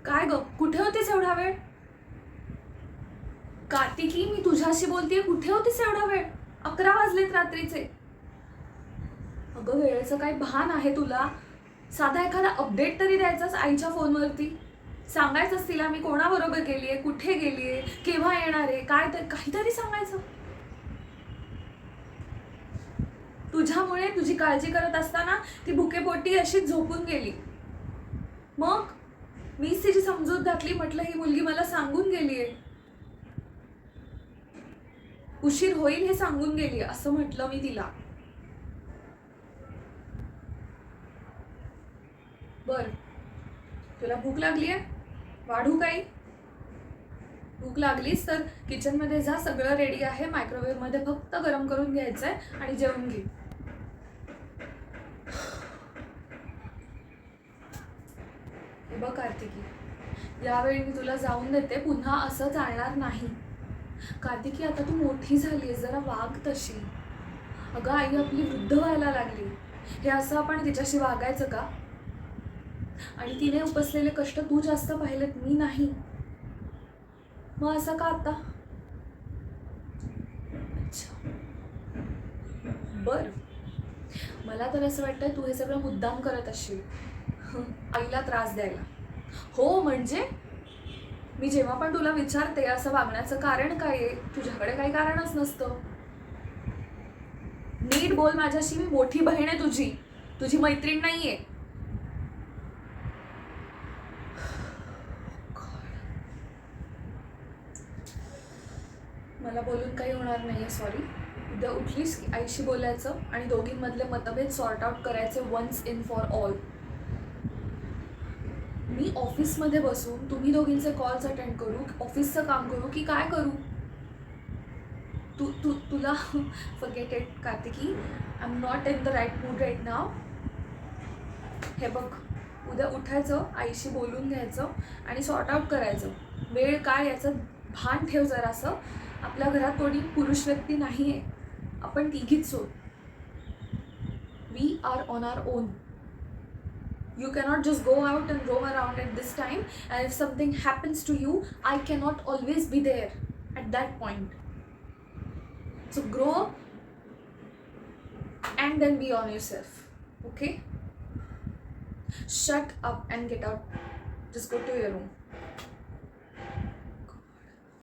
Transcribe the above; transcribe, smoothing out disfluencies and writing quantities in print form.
काय ग, कुठे होतीस एवढा वेळ? कार्तिकी, मी तुझ्याशी बोलतेय, कुठे होतीस एवढा वेळ? 11 वाजलेत रात्रीचे. अगं, वेळेचं काही भान आहे तुला? साधा एखादा अपडेट तरी द्यायचाच आईच्या फोनवरती. सांगायचंच तिला मी कोणाबरोबर गेलीये, कुठे गेलीये, केव्हा येणार आहे, काय तर काहीतरी सांगायचं. तुझ्यामुळे तुझी काळजी करत असताना ती भुकेपोटी अशी झोपून गेली. मग मीच तिची समजूत घातली, म्हटलं ही मुलगी मला सांगून गेलीये, उशीर होईल हे सांगून गेली, असं म्हटलं मी तिला. बर, तुला भूक लागलीये? वाढू काही? भूक लागलीस तर किचन मध्ये जा, सगळं रेडी आहे. मायक्रोवेव्ह मध्ये फक्त गरम करून घ्यायचंय आणि जेवून घे. हे बघ कार्तिकी, यावेळी मी तुला जाऊन देते, पुन्हा असं चालणार नाही. कार्तिकी, आता तू मोठी झालीयस, जरा वाग तशी. अगं, आई आपली वृद्ध व्हायला लागली, हे असं आपण तिच्याशी वागायचं का? आणि तिने उपसलेले कष्ट तू जास्त पाहिलेत, मी नाही. मग असं का आता? अच्छा, बर, मला तर असं वाटतं तू हे सगळं मुद्दाम करत असशील, आईला त्रास द्यायला. हो म्हणजे मी जेव्हा पण तुला विचारते असं वागण्याचं कारण काय आहे, तुझ्याकडे काही कारणच नसतं. नीट बोल माझ्याशी, मी मोठी बहीण आहे तुझी, तुझी मैत्रीण नाहीये. मला बोलून काही होणार नाहीये, सॉरी. उद्या उठलीस की आईशी बोलायचं आणि दोघींमधले मतभेद सॉर्ट आउट करायचे वन्स इन फॉर ऑल. मी ऑफिसमध्ये बसून तुम्ही दोघींचे कॉल्स अटेंड करू, ऑफिसचं काम करू की काय करू? तुला forget it Kartiki, I am not in the right mood right now. हे बघ, उद्या उठायचं, आईशी बोलून घ्यायचं आणि सॉर्ट आउट करायचं. वेळ काय याचं भान ठेव जरासं. आपल्या घरात कोणी पुरुष व्यक्ती नाहीये, आपण तिघीच आहोत. We are on our own. You cannot just go out and roam around at this time, and if something happens to you, I cannot always be there at that point. So grow and then be on yourself, okay? Shut up and get out. Just go to your room.